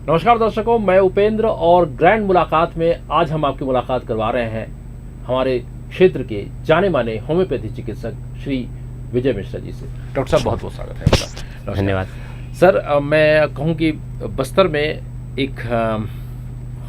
नमस्कार दर्शकों, मैं उपेंद्र और ग्रैंड मुलाकात में आज हम आपकी मुलाकात करवा रहे हैं हमारे क्षेत्र के जाने माने होम्योपैथी चिकित्सक श्री विजय मिश्रा जी से। डॉक्टर साहब, बहुत बहुत स्वागत है आपका। धन्यवाद सर। मैं कहूँ कि बस्तर में एक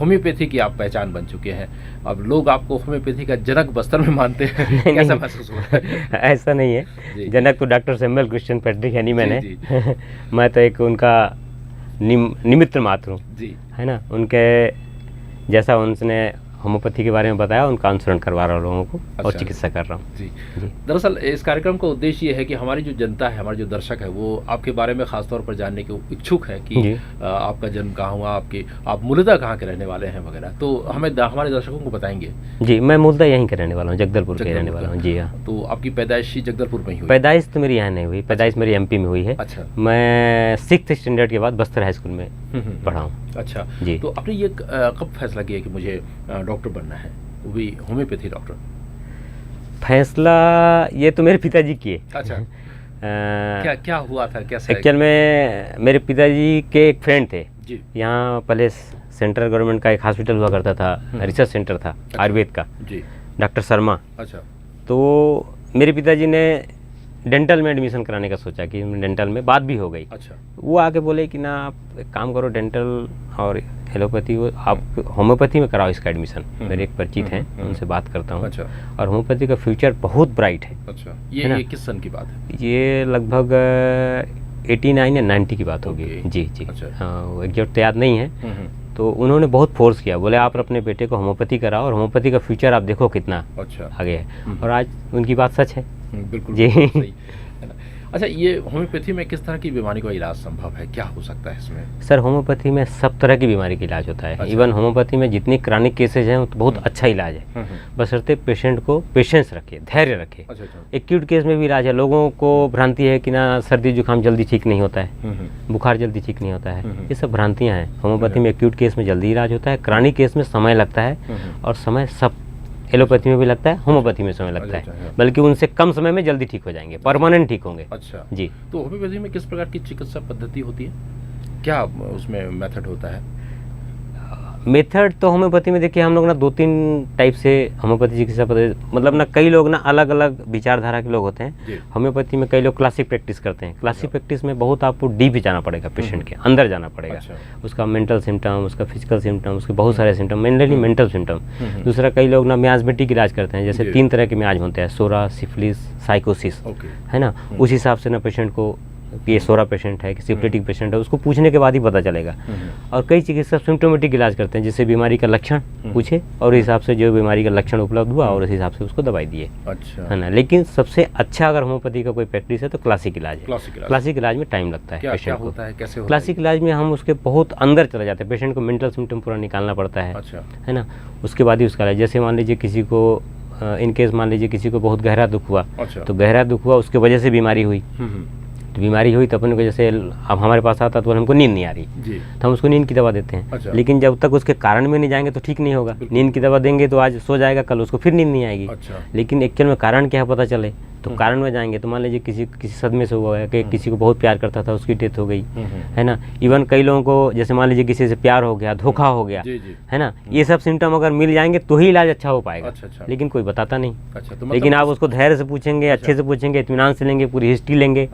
होम्योपैथी की आप पहचान बन चुके हैं। अब लोग आपको होम्योपैथी का जनक बस्तर में मानते हैं। कैसा महसूस हो रहा है? ऐसा नहीं है, जनक तो डॉक्टर सैमुअल क्रिश्चियन पैट्रिक है नहीं मैंने। मैं तो एक उनका निमित्त मात्र हूँ जी, है ना। उनके जैसा उनने होम्योपैथी के बारे में बताया, उनका अनुसरण करवा रहा हूँ लोगों को। और चिकित्सा कर रहा हूँ जी। दरअसल इस कार्यक्रम का उद्देश्य ये है कि हमारी जो जनता है, हमारे जो दर्शक है, वो आपके बारे में खासतौर पर जानने के इच्छुक है कि आपका जन्म कहाँ हुआ, आप मूलतः कहाँ के रहने वाले हैं वगैरह। तो हमें हमारे दर्शकों को बताएंगे। जी, मैं मूलतः यहीं के रहने वाला हूँ, जगदलपुर के रहने वाला हूँ। जी हाँ। तो आपकी पैदाइश जगदलपुर में ही हुई? पैदाइश तो मेरी यहाँ नहीं हुई, पैदाइश मेरी MP में हुई है। अच्छा। मैं 6th स्टैंडर्ड के बाद बस्तर हाई स्कूल में पढ़ा हूँ। अच्छा जी। तो आपने ये कब फैसला किया कि मुझे डॉक्टर बनना है, वो भी होम्योपैथी डॉक्टर? फैसला ये तो मेरे पिताजी किए। अच्छा। क्या हुआ था, कैसे? एक्चुअल में मेरे पिताजी के एक फ्रेंड थे जी। यहाँ पहले सेंट्रल गवर्नमेंट का एक हॉस्पिटल हुआ करता था, रिसर्च सेंटर था। अच्छा। आयुर्वेद का जी, डॉक्टर शर्मा। अच्छा। तो मेरे पिताजी ने डेंटल में एडमिशन कराने का सोचा कि डेंटल में, बात भी हो गई। अच्छा। वो आके बोले कि ना आप एक काम करो, डेंटल और एलोपैथी आप होम्योपैथी में कराओ इसका एडमिशन। मेरे एक परिचित हैं, उनसे बात करता हूँ। अच्छा। और होम्योपैथी का फ्यूचर बहुत ब्राइट है। अच्छा। ये किस सन की बात है? ये लगभग 89 या 90 की बात होगी। जी जी। अच्छा। हाँ, वो एग्जैक्ट तो याद नहीं है। तो उन्होंने बहुत फोर्स किया, बोले आप अपने बेटे को होम्योपैथी कराओ और होम्योपैथी का फ्यूचर आप देखो कितना अच्छा आगे है। और आज उनकी बात सच है। बिल्कुल जी। सही है ना। अच्छा, ये होम्योपैथी में किस तरह की बीमारी का इलाज संभव है, क्या हो सकता है इसमें? सर, होम्योपैथी में सब तरह की बीमारी का इलाज होता है। अच्छा। इवन होम्योपैथी में जितनी क्रॉनिक केसेज हैं तो बहुत अच्छा इलाज है, बशर्ते पेशेंट को पेशेंस रखे, धैर्य रखे। अच्छा। एक्यूट केस में भी इलाज है। लोगों को भ्रांति है कि ना सर्दी जुकाम जल्दी ठीक नहीं होता है, बुखार जल्दी ठीक नहीं होता है, ये सब भ्रांतियाँ हैं। होम्योपैथी में एक्यूट केस में जल्दी इलाज होता है, क्रॉनिक केस में समय लगता है, और समय सब एलोपैथी में भी लगता है, होम्योपैथी में समय लगता है, बल्कि उनसे कम समय में जल्दी ठीक हो जाएंगे, परमानेंट ठीक होंगे। अच्छा जी। तो होम्योपैथी में किस प्रकार की चिकित्सा पद्धति होती है, क्या उसमें मेथड होता है? मेथड तो होम्योपैथी में देखिए, हम लोग ना 2-3 टाइप से होम्योपैथी चिकित्सा पद्धति, मतलब ना कई लोग ना अलग अलग विचारधारा के लोग होते हैं। होम्योपैथी में कई लोग क्लासिक प्रैक्टिस करते हैं। क्लासिक प्रैक्टिस में बहुत आपको डीप जाना पड़ेगा, पेशेंट के अंदर जाना पड़ेगा। अच्छा। उसका मेंटल सिम्टम, उसका फिजिकल सिम्टम, उसके बहुत सारे सिम्टम, मेनली मेंटल सिम्टम। दूसरा, कई लोग ना मियाजमेटिक इलाज करते हैं, जैसे 3 तरह के मियाज होते हैं, सोरा, सिफिलिस, साइकोसिस, है ना। उस हिसाब से ना पेशेंट को ये सोरा पेशेंट है कि सिफिलिटिक पेशेंट है, उसको पूछने के बाद ही पता चलेगा। और कई चिकित्सक सिम्टोमेटिक इलाज करते हैं, जिससे बीमारी का लक्षण पूछे और इस हिसाब से जो बीमारी का लक्षण उपलब्ध हुआ और उस हिसाब से उसको दवाई दिए। अच्छा। है ना। लेकिन सबसे अच्छा अगर होम्योपैथी का कोई प्रैक्टिस है तो क्लासिक इलाज है। क्लासिक इलाज में टाइम लगता है पेशेंट को। क्लासिक इलाज में हम उसके बहुत अंदर चले जाते हैं, पेशेंट को मेंटल सिम्टम पूरा निकालना पड़ता है, है ना। उसके बाद ही उसका इलाज, जैसे मान लीजिए किसी को इनकेस मान लीजिए किसी को बहुत गहरा दुख हुआ, तो गहरा दुख हुआ उसके वजह से बीमारी हुई, तो बीमारी हुई तो अपन को, जैसे अब हमारे पास आता तो हमको नींद नहीं आ रही जी, तो हम उसको नींद की दवा देते हैं। अच्छा। लेकिन जब तक उसके कारण में नहीं जाएंगे तो ठीक नहीं होगा। नींद की दवा देंगे तो आज सो जाएगा, कल उसको फिर नींद नहीं आएगी। अच्छा। लेकिन एक्चुअल में कारण क्या है पता चले तो कारण में जाएंगे तो मान लीजिए किसी सदमे से हुआ है कि किसी को बहुत प्यार करता था, उसकी डेथ हो गई, है ना। इवन कई लोगों को जैसे मान लीजिए किसी से प्यार हो गया, धोखा हो गया, है ना। ये सब सिम्टम अगर मिल जाएंगे तो ही इलाज अच्छा हो पाएगा। अच्छा। लेकिन कोई बताता नहीं। अच्छा। तो लेकिन आप उसको धैर्य से पूछेंगे, अच्छे से पूछेंगे, इत्मीनान से लेंगे, पूरी हिस्ट्री लेंगे,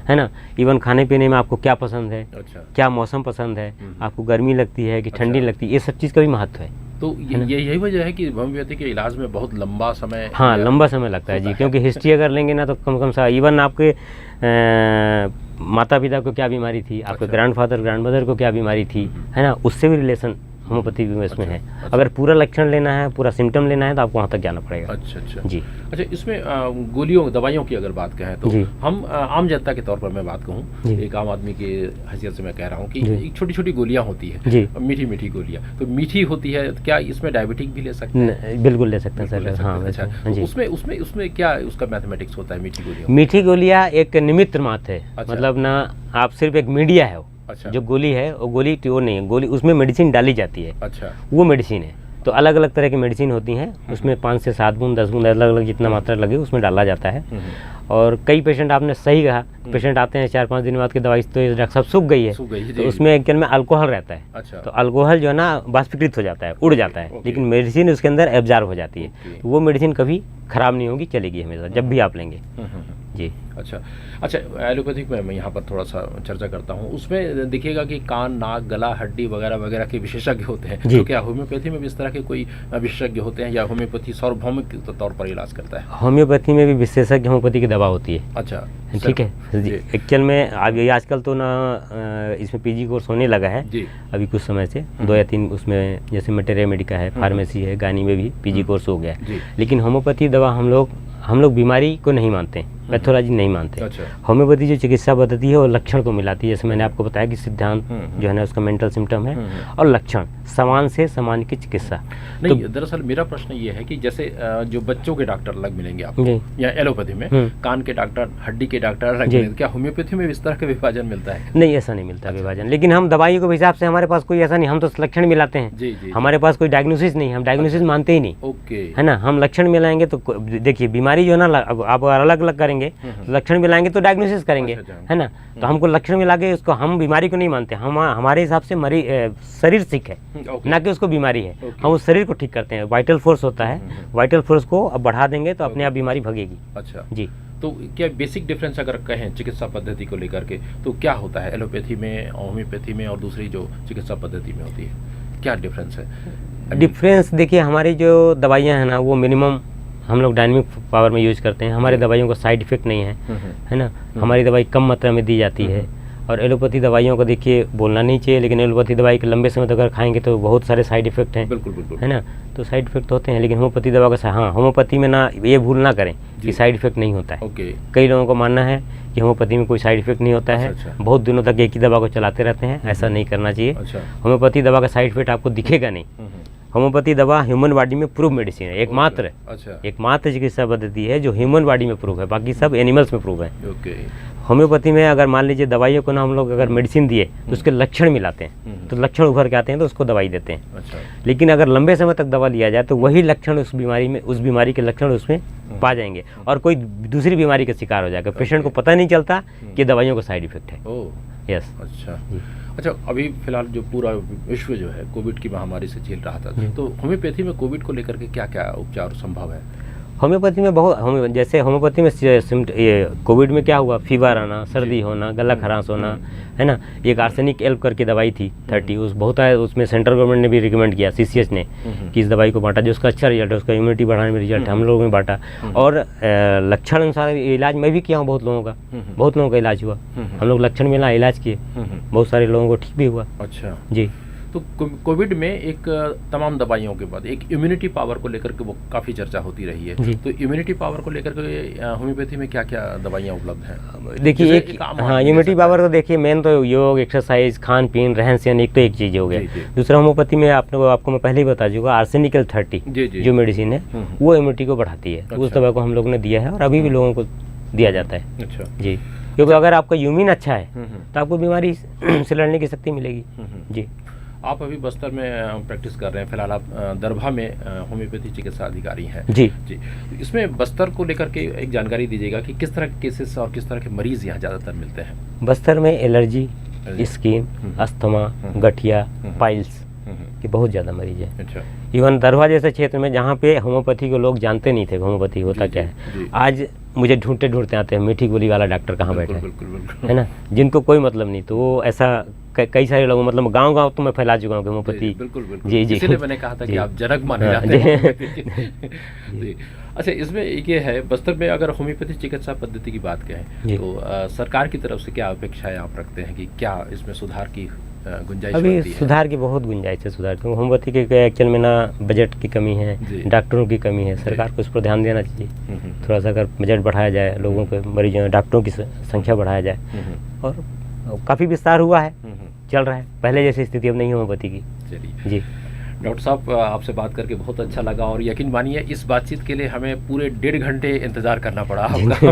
है ना। इवन खाने पीने में आपको क्या पसंद है, क्या मौसम पसंद है, आपको गर्मी लगती है कि ठंडी लगती है, ये सब चीज़ का भी महत्व है। तो यही वजह है कि होम्योपैथी के इलाज में बहुत लंबा समय, हाँ लंबा समय लगता है जी, क्योंकि हिस्ट्री अगर लेंगे ना तो कम कम सा, इवन आपके माता पिता को क्या बीमारी थी, आपके ग्रैंडफादर ग्रैंडमदर को क्या बीमारी थी, है ना, उससे भी रिलेशन होम्योपैथी भी इसमें है। अगर पूरा लक्षण लेना है, पूरा सिम्टम लेना है तो आपको वहाँ तक जाना पड़ेगा। अच्छा जी। अच्छा, इसमें गोलियों दवाइयों की अगर बात कहें तो हम आम जनता के तौर पर मैं बात कहूँ, एक आम आदमी की हैसियत से मैं कह रहा हूँ कि एक छोटी छोटी गोलियाँ होती है, मीठी मीठी गोलियाँ, तो मीठी होती है, क्या इसमें डायबिटिक भी ले सकते हैं? बिल्कुल ले सकते हैं सर। हाँ। अच्छा, उसमें क्या उसका मैथमेटिक्स होता है मीठी गोलियाँ? मीठी गोलियाँ एक निमित्त मात्र है, मतलब ना आप सिर्फ एक मीडिया है। अच्छा। जो गोली है वो गोली ट्योर नहीं है, गोली उसमें मेडिसिन डाली जाती है। अच्छा। वो मेडिसिन है, तो अलग अलग तरह की मेडिसिन होती हैं, उसमें 5 से 7 बूंद 10 बूंद अलग अलग जितना मात्रा लगे उसमें डाला जाता है। और कई पेशेंट, आपने सही कहा, पेशेंट आते हैं 4-5 दिन बाद की दवाई तो डॉक्टर साहब सूख गई है, तो उसमें एक्चुअल में अल्कोहल रहता है। अच्छा। तो अल्कोहल जो है ना वाष्पीकृत हो जाता है, उड़ जाता है, लेकिन मेडिसिन उसके अंदर एब्जॉर्ब हो जाती है, तो वो मेडिसिन कभी खराब नहीं होगी, चलेगी हमेशा जब भी आप लेंगे। जी। अच्छा अच्छा, एलोपैथिक में मैं यहाँ पर थोड़ा सा चर्चा करता हूँ, उसमें देखिएगा कि कान, नाक, गला, हड्डी वगैरह वगैरह के विशेषज्ञ होते हैं, तो क्या होम्योपैथी में भी इस तरह के कोई विशेषज्ञ होते हैं, या होम्योपैथी सार्वभौमिक तौर पर इलाज करता है? होम्योपैथी में भी विशेषज्ञ होम्योपैथी की दवा होती है। अच्छा, ठीक है जी। एक्चुअल में अभी आजकल तो ना इसमें पीजी कोर्स होने लगा है जी, अभी कुछ समय से 2 या 3, उसमें जैसे मटेरिया मेडिका है, फार्मेसी है, गानी में भी पीजी कोर्स हो गया। लेकिन होम्योपैथी दवा हम लोग बीमारी को नहीं मानते, पैथोलॉजी नहीं मानते। अच्छा। होम्योपैथी जो चिकित्सा पद्धति है वो लक्षण को मिलाती है, जैसे मैंने आपको बताया कि सिद्धांत जो है ना उसका मेंटल सिम्टम है, और लक्षण समान से समान की चिकित्सा। नहीं, तो दरअसल मेरा प्रश्न ये है कि जैसे जो बच्चों के डॉक्टर अलग मिलेंगे आपको, या एलोपैथी में कान के डॉक्टर, हड्डी के डॉक्टर अलग मिलेंगे, क्या होम्योपैथी में इस तरह का विभाजन मिलता है? नहीं, ऐसा नहीं मिलता विभाजन, लेकिन हम दवाइयों के हिसाब से, हमारे पास कोई ऐसा नहीं, हम तो लक्षण मिलाते हैं। हमारे पास कोई डायग्नोसिस नहीं, हम डायग्नोसिस मानते ही नहीं। ओके, है ना, हम लक्षण मिलाएंगे तो देखिए बीमारी जो है ना, आप अलग अलग करेंगे तो लक्षण मिलाएंगे तो डायग्नोसिस करेंगे, है ना। तो हमको लक्षण मिला के उसको, हम बीमारी को नहीं मानते, हम हमारे हिसाब से शरीर सिक है, ना कि उसको बीमारी है। हम उस शरीर को ठीक करते हैं, वाइटल फोर्स होता है, वाइटल फोर्स को अब बढ़ा देंगे तो अपने आप बीमारी भगेगी। अच्छा जी। तो क्या बेसिक डिफरेंस अगर कहें चिकित्सा पद्धति को लेकर के, तो क्या होता है एलोपैथी में, होम्योपैथी में और दूसरी जो चिकित्सा पद्धति में होती है, क्या डिफरेंस है? डिफरेंस देखिए, हमारी जो दवाइयाँ हैं ना वो मिनिमम हम लोग डायनेमिक पावर में यूज करते हैं, हमारी दवाइयों का साइड इफेक्ट नहीं है ना, हमारी दवाई कम मात्रा में दी जाती है। और एलोपैथी दवाइयों को देखिए बोलना नहीं चाहिए, लेकिन एलोपैथी दवाई के लंबे समय तक अगर खाएंगे तो बहुत सारे साइड इफेक्ट हैं। बिल्कुल बिल्कुल, है ना, तो साइड इफेक्ट होते हैं, लेकिन होम्योपैथी दवा का हाँ, होम्योपैथी में ना ये भूल ना करें कि साइड इफेक्ट नहीं होता है। कई लोगों को मानना है कि होम्योपैथी में कोई साइड इफेक्ट नहीं होता है, बहुत दिनों तक एक ही दवा को चलाते रहते हैं, ऐसा नहीं करना चाहिए। होम्योपैथी दवा का साइड इफेक्ट आपको दिखेगा नहीं। होम्योपैथी दवा ह्यूमन बॉडी में प्रूव मेडिसिन है, एकमात्र एकमात्र चिकित्सा पद्धति है जो ह्यूमन बॉडी में प्रूव है, बाकी सब एनिमल्स में प्रूव है। होम्योपैथी में अगर मान लीजिए दवाइयों को ना हम लोग अगर मेडिसिन दिए तो उसके लक्षण मिलाते हैं, तो लक्षण उभर के आते हैं तो उसको दवाई देते हैं। लेकिन अगर लंबे समय तक दवा लिया जाए तो वही लक्षण उस बीमारी के लक्षण उसमें पा जाएंगे और कोई दूसरी बीमारी का शिकार हो जाएगा। पेशेंट को पता नहीं चलता कि दवाइयों का साइड इफेक्ट है। यस। अच्छा, अभी फिलहाल जो पूरा विश्व जो है कोविड की महामारी से झेल रहा था, तो होम्योपैथी में कोविड को लेकर के क्या क्या उपचार संभव है? होम्योपैथी में बहुत, जैसे होम्योपैथी में ये कोविड में क्या हुआ, फीवर आना, सर्दी होना, गला खराश होना, है ना। एक आर्सेनिक एल्प करके दवाई थी 30, उस बहुत है, उसमें सेंट्रल गवर्नमेंट ने भी रिकमेंड किया, CCH ने, कि इस दवाई को बांटा, जो उसका अच्छा रिजल्ट है, उसका इम्यूनिटी बढ़ाने में रिजल्ट है, हम लोगों में बांटा। और लक्षण अनुसार इलाज मैं भी किया हूँ, बहुत लोगों का इलाज हुआ, हम लोग लक्षण मिला इलाज किए, बहुत सारे लोगों को ठीक भी हुआ। अच्छा जी। तो कोविड में एक तमाम दवाइयों के बाद एक इम्यूनिटी पावर को लेकर के वो काफ़ी चर्चा होती रही है, तो इम्यूनिटी पावर को लेकर के होम्योपैथी में क्या क्या दवाइयाँ उपलब्ध हैं? देखिए हाँ, इम्यूनिटी पावर तो देखिए मेन तो योग, एक्सरसाइज, खान पीन, रहन सहन, एक तो एक चीज़ हो गया। दूसरा होम्योपैथी में आपको मैं पहले ही बता चुका, आर्सेनिक एल्प 30 जो मेडिसिन है वो इम्यूनिटी को बढ़ाती है। उस दवा को हम लोग ने दिया है और अभी भी लोगों को दिया जाता है। अच्छा जी, क्योंकि अगर आपका यूमिन अच्छा है तो आपको बीमारी से लड़ने की शक्ति मिलेगी। जी। आप अभी बस्तर में प्रैक्टिस कर रहे हैं, फिलहाल आप दरभा में होम्योपैथी चिकित्सा अधिकारी हैं। जी जी। इसमें बस्तर को लेकर के एक जानकारी दीजिएगा कि किस तरह के केसेस और किस तरह के मरीज यहाँ ज़्यादातर मिलते हैं? बस्तर में एलर्जी, स्किन, अस्थमा, गठिया, पाइल्स के बहुत ज़्यादा मरीज है। अच्छा। इवन दरभा जैसे क्षेत्र में जहाँ पे होम्योपैथी को लोग जानते नहीं थे होम्योपैथी होता क्या है, आज मुझे ढूंढते ढूंढते आते हैं मीठी गोली वाला डॉक्टर कहाँ बैठा है ना, जिनको कोई मतलब नहीं। तो वो ऐसा कई सारे लोग, मतलब गांव तो मैं फैला चुका हूँ होम्योपैथी। जी जी, इसलिए मैंने कहा था कि आप जनक माने जाते हैं। अच्छा, इसमें ये है, बस्तर में अगर होम्योपैथी चिकित्सा पद्धति की बात करें तो सरकार की तरफ से क्या अपेक्षाएं आप रखते हैं कि क्या इसमें सुधार की गुंजाइश? अभी सुधार की बहुत गुंजाइश है, सुधार की। होम्योपैथी के एक्चुअल में ना बजट की कमी है, डॉक्टरों की कमी है, सरकार को इस पर ध्यान देना चाहिए। थोड़ा सा अगर बजट बढ़ाया जाए, लोगों के मरीजों, डॉक्टरों की संख्या बढ़ाया जाए, और काफ़ी विस्तार हुआ है, चल रहा है, पहले जैसी स्थिति अब नहीं है होम्योपैथी की। चलिए जी। डॉक्टर साहब, आपसे बात करके बहुत अच्छा लगा, और यकीन मानिए इस बातचीत के लिए हमें पूरे 1.5 घंटे इंतज़ार करना पड़ा आपका।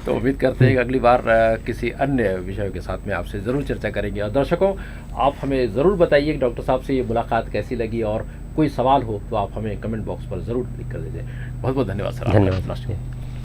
तो उम्मीद करते हैं कि अगली बार किसी अन्य विषय के साथ में आपसे ज़रूर चर्चा करेंगे। और दर्शकों, आप हमें ज़रूर बताइए कि डॉक्टर साहब से ये मुलाकात कैसी लगी, और कोई सवाल हो तो आप हमें कमेंट बॉक्स पर ज़रूर लिख कर दीजिए। बहुत बहुत धन्यवाद सर। धन्यवाद।